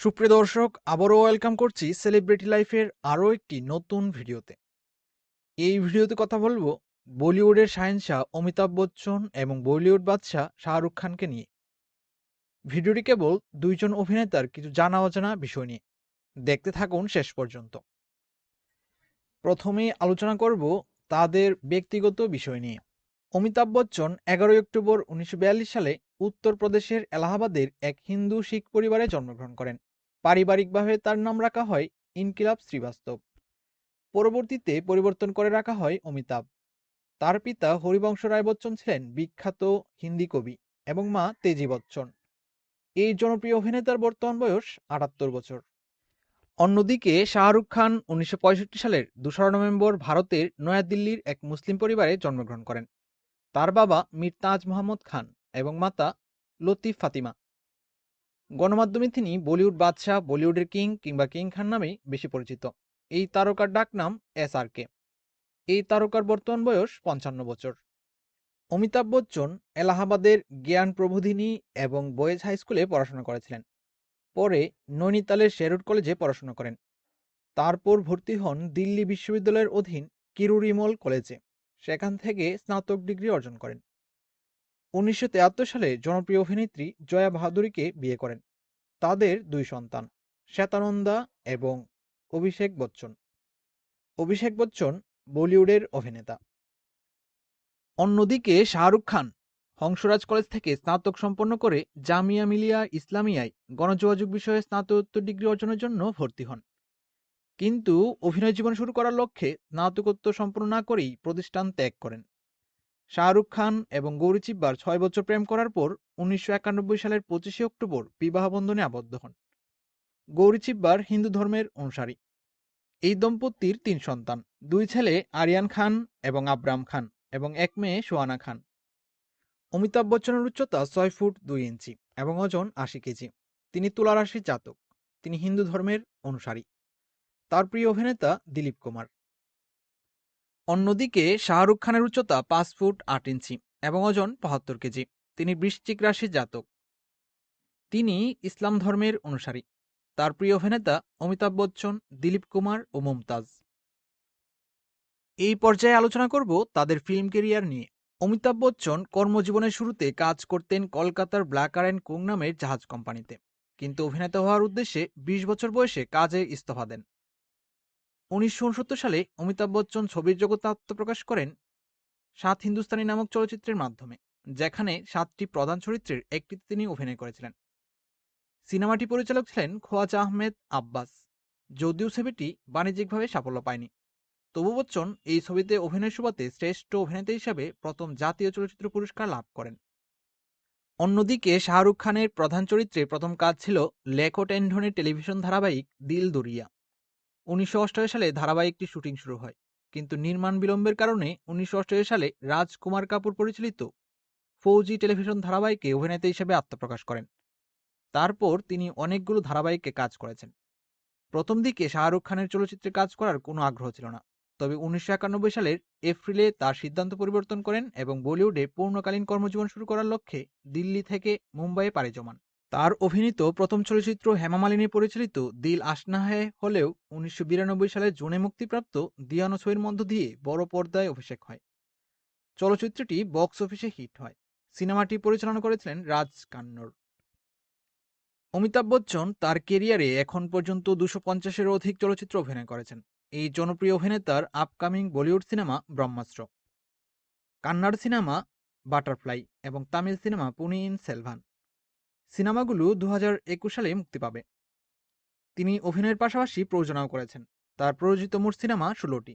সুপ্রিয় দর্শক, আবারও ওয়েলকাম করছি সেলিব্রিটি লাইফের আরও একটি নতুন ভিডিওতে। এই ভিডিওতে কথা বলবো বলিউডের শাহেনশাহ অমিতাভ বচ্চন এবং বলিউড বাদশাহ শাহরুখ খানকে নিয়ে। ভিডিওটি কেবল দুইজন অভিনেতার কিছু জানা অজানা বিষয় নিয়ে। দেখতে থাকুন শেষ পর্যন্ত। প্রথমেই আলোচনা করব তাদের ব্যক্তিগত বিষয় নিয়ে। অমিতাভ বচ্চন 11 অক্টোবর 1942 সালে উত্তরপ্রদেশের এলাহাবাদের এক হিন্দু শিখ পরিবারে জন্মগ্রহণ করেন। পারিবারিকভাবে তার নাম রাখা হয় ইনকিলাব শ্রীবাস্তব। পরবর্তীতে পরিবর্তন করে রাখা হয় অমিতাভ। তার পিতা হরিবংশ রায় বচ্চন ছিলেন বিখ্যাত হিন্দি কবি এবং মা তেজি বচ্চন। এই জনপ্রিয় অভিনেতার বর্তমান বয়স 78 বছর। অন্যদিকে শাহরুখ খান 1965 সালের 2 নভেম্বর ভারতের নয়াদিল্লির এক মুসলিম পরিবারে জন্মগ্রহণ করেন। তার বাবা মীর তাজ মোহাম্মদ খান এবং মাতা লতিফ ফাতিমা। গণমাধ্যমে তিনি বলিউড বাদশাহ, বলিউডের কিং কিংবা কিং খান নামেই বেশি পরিচিত। এই তারকার ডাকনাম SRK। এই তারকার বর্তমান বয়স 55 বছর। অমিতাভ বচ্চন এলাহাবাদের জ্ঞান প্রবোধিনী এবং বয়েজ হাই স্কুলে পড়াশোনা করেছিলেন। পরে নৈনিতালের শেরুড কলেজে পড়াশোনা করেন। তারপর ভর্তি হন দিল্লি বিশ্ববিদ্যালয়ের অধীন কিরুরিমল কলেজে। সেখান থেকে স্নাতক ডিগ্রি অর্জন করেন। 1973 সালে জনপ্রিয় অভিনেত্রী জয়া বাহাদুরীকে বিয়ে করেন। তাদের দুই সন্তান, শ্বেতানন্দা এবং অভিষেক বচ্চন। অভিষেক বচ্চন বলিউডের অভিনেতা। অন্যদিকে শাহরুখ খান হংসরাজ কলেজ থেকে স্নাতক সম্পন্ন করে জামিয়া মিলিয়া ইসলামিয়ায় গণযোগাযোগ বিষয়ে স্নাতকোত্তর ডিগ্রি অর্জনের জন্য ভর্তি হন। কিন্তু অভিনয় জীবন শুরু করার লক্ষ্যে স্নাতকোত্তর সম্পন্ন না করেই প্রতিষ্ঠান ত্যাগ করেন। শাহরুখ খান এবং গৌরী চিব্বার 6 বছর প্রেম করার পর 1991 সালের 25 অক্টোবর বিবাহ বন্ধনে আবদ্ধ হন। গৌরী চিব্বার হিন্দু ধর্মের অনুসারী। এই দম্পতির 3 সন্তান, 2 ছেলে আরিয়ান খান এবং আব্রাম খান এবং 1 মেয়ে সোয়ানা খান। অমিতাভ বচ্চনের উচ্চতা 6 ফুট 2 ইঞ্চি এবং ওজন 80 কেজি। তিনি তুলা রাশির জাতক। তিনি হিন্দু ধর্মের অনুসারী। তার প্রিয় অভিনেতা দিলীপ কুমার। অন্যদিকে শাহরুখ খানের উচ্চতা 5 ফুট 8 ইঞ্চি এবং ওজন 75 কেজি। তিনি বৃশ্চিক রাশির জাতক। তিনি ইসলাম ধর্মের অনুসারী। তার প্রিয় অভিনেতা অমিতাভ বচ্চন, দিলীপ কুমার ও মুমতাজ। এই পর্যায়ে আলোচনা করব তাদের ফিল্ম কেরিয়ার নিয়ে। অমিতাভ বচ্চন কর্মজীবনের শুরুতে কাজ করতেন কলকাতার ব্ল্যাকার অ্যান্ড কুং নামের জাহাজ কোম্পানিতে, কিন্তু অভিনেতা হওয়ার উদ্দেশ্যে 20 বছর বয়সে কাজে ইস্তফা দেন। 1969 সালে অমিতাভ বচ্চন ছবির জগতে আত্মপ্রকাশ করেন 7 হিন্দুস্তানি নামক চলচ্চিত্রের মাধ্যমে, যেখানে 7টি প্রধান চরিত্রের একটিতে তিনি অভিনয় করেছিলেন। সিনেমাটি পরিচালক ছিলেন খোয়াজা আহমেদ আব্বাস। যদিও ছবিটি বাণিজ্যিকভাবে সাফল্য পায়নি, তবু বচ্চন এই ছবিতে অভিনয়ের সুবাদে শ্রেষ্ঠ অভিনেতা হিসাবে প্রথম জাতীয় চলচ্চিত্র পুরস্কার লাভ করেন। অন্যদিকে শাহরুখ খানের প্রধান চরিত্রে প্রথম কাজ ছিল লেখো টেন্ডনের টেলিভিশন ধারাবাহিক দিল দরিয়া। 1988 সালে ধারাবাহিকটি শুটিং শুরু হয়, কিন্তু নির্মাণ বিলম্বের কারণে 1988 সালে রাজকুমার কাপুর পরিচালিত ফৌজি টেলিভিশন ধারাবাহিকে অভিনেতা হিসেবে আত্মপ্রকাশ করেন। তারপর তিনি অনেকগুলো ধারাবাহিকে কাজ করেছেন। প্রথম দিকে শাহরুখ খানের চলচ্চিত্রে কাজ করার কোনো আগ্রহ ছিল না, তবে 1991 সালের এপ্রিলে তার সিদ্ধান্ত পরিবর্তন করেন এবং বলিউডে পূর্ণকালীন কর্মজীবন শুরু করার লক্ষ্যে দিল্লি থেকে মুম্বাইয়ে পাড়ি জমান। তার অভিনীত প্রথম চলচ্চিত্র হেমা মালিনী পরিচালিত দিল আশনা হ্যায় হলেও 1992 সালের জুনে মুক্তিপ্রাপ্ত দিয়ানো ছবির মধ্য দিয়ে বড় পর্দায় অভিষেক হয়। চলচ্চিত্রটি বক্স অফিসে হিট হয়। সিনেমাটি পরিচালনা করেছিলেন রাজ কান্নড়। অমিতাভ বচ্চন তার কেরিয়ারে এখন পর্যন্ত 250-এর অধিক চলচ্চিত্র অভিনয় করেছেন। এই জনপ্রিয় অভিনেতার আপকামিং বলিউড সিনেমা ব্রহ্মাস্ত্র, কান্নাড় সিনেমা বাটারফ্লাই এবং তামিল সিনেমা পুনিইন সেলভান। সিনেমাগুলো 2021 সালে মুক্তি পাবে। তিনি অভিনয়ের পাশাপাশি প্রযোজনাও করেছেন। তার প্রযোজিত মোট সিনেমা 16টি।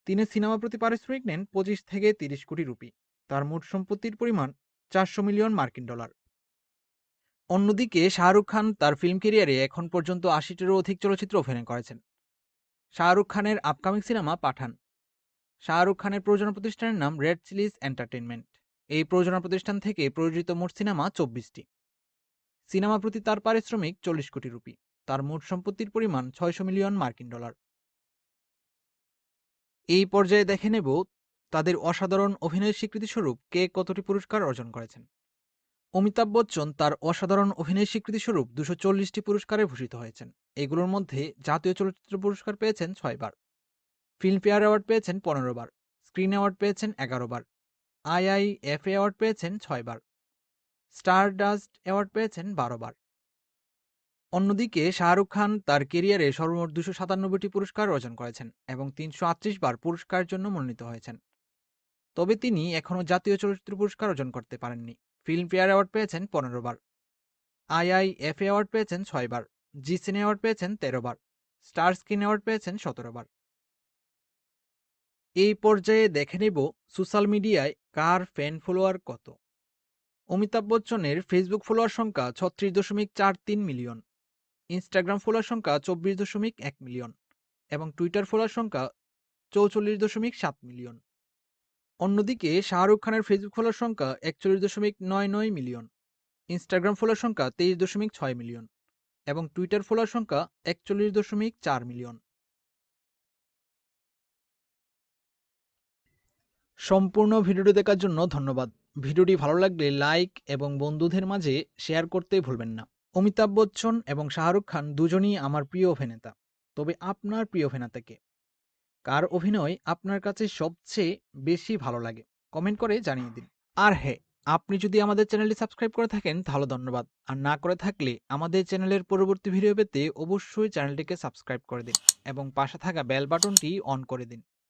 তিনি সিনেমা প্রতি পারিশ্রমিক নেন 25 থেকে 30 কোটি রুপি। তার মোট সম্পত্তির পরিমাণ 400 মিলিয়ন মার্কিন ডলার। অন্যদিকে শাহরুখ খান তার ফিল্ম ক্যারিয়ারে এখন পর্যন্ত 80-টিরও অধিক চলচ্চিত্র অভিনয় করেছেন। শাহরুখ খানের আপকামিং সিনেমা পাঠান। শাহরুখ খানের প্রযোজনা প্রতিষ্ঠানের নাম রেড চিলিজ এন্টারটেইনমেন্ট। এই প্রযোজনা প্রতিষ্ঠান থেকে প্রযোজিত মোট সিনেমা 24টি। সিনেমা প্রতি তার পারিশ্রমিক 40 কোটি রুপি। তার মোট সম্পত্তির পরিমাণ 600 মিলিয়ন মার্কিন ডলার। এই পর্যায়ে দেখে নেব তাদের অসাধারণ অভিনয়ের স্বীকৃতিস্বরূপ কে কতটি পুরস্কার অর্জন করেছেন। অমিতাভ বচ্চন তার অসাধারণ অভিনয় স্বীকৃতিস্বরূপ 240টি পুরস্কারে ভূষিত হয়েছেন। এগুলোর মধ্যে জাতীয় চলচ্চিত্র পুরস্কার পেয়েছেন 6 বার, ফিল্মফেয়ার অ্যাওয়ার্ড পেয়েছেন 15 বার, স্ক্রিন অ্যাওয়ার্ড পেয়েছেন 11বার, আইআইএফএ অ্যাওয়ার্ড পেয়েছেন 6 বার, স্টারডাস্ট অ্যাওয়ার্ড পেয়েছেন 12বার। অন্যদিকে শাহরুখ খান তার কেরিয়ারে সর্বমোট 297টি পুরস্কার অর্জন করেছেন এবং 338 বার পুরস্কারের জন্য মনোনীত হয়েছেন। তবে তিনি এখনও জাতীয় চলচ্চিত্র পুরস্কার অর্জন করতে পারেননি। ফিল্মফেয়ার অ্যাওয়ার্ড পেয়েছেন 15বার, আইআইএফএ অ্যাওয়ার্ড পেয়েছেন 6বার, জি সিনে অ্যাওয়ার্ড পেয়েছেন 13বার, স্টার স্ক্রিন অ্যাওয়ার্ড পেয়েছেন 17বার। এই পর্যায়ে দেখে নেব সোশ্যাল মিডিয়ায় কার ফ্যান ফলোয়ার কত। অমিতাভ বচ্চনের ফেসবুক ফলোয়ার সংখ্যা 36.43 মিলিয়ন, ইনস্টাগ্রাম ফলোয়ার সংখ্যা 24.1 মিলিয়ন এবং টুইটার ফলোয়ার সংখ্যা 44.7 মিলিয়ন। অন্যদিকে শাহরুখ খানের ফেসবুক ফলোয়ার সংখ্যা 41.99 মিলিয়ন, ইনস্টাগ্রাম ফলোয়ার সংখ্যা 23.6 মিলিয়ন এবং টুইটার ফলোয়ার সংখ্যা 41.4 মিলিয়ন। সম্পূর্ণ ভিডিওটি দেখার জন্য ধন্যবাদ। ভিডিওটি ভালো লাগলে লাইক এবং বন্ধুদের মাঝে শেয়ার করতে ভুলবেন না। অমিতাভ বচ্চন এবং শাহরুখ খান দুজনই আমার প্রিয় অভিনেতা। তবে আপনার প্রিয় অভিনেতা কে? কার অভিনয় আপনার কাছে সবচেয়ে বেশি ভালো লাগে? কমেন্ট করে জানিয়ে দিন। আর হ্যাঁ, আপনি যদি আমাদের চ্যানেলটি সাবস্ক্রাইব করে থাকেন তাহলে ধন্যবাদ। আর না করে থাকলে আমাদের চ্যানেলের পরবর্তী ভিডিও পেতে অবশ্যই চ্যানেলটিকে সাবস্ক্রাইব করে দিন এবং পাশে থাকা বেল বাটনটি অন করে দিন।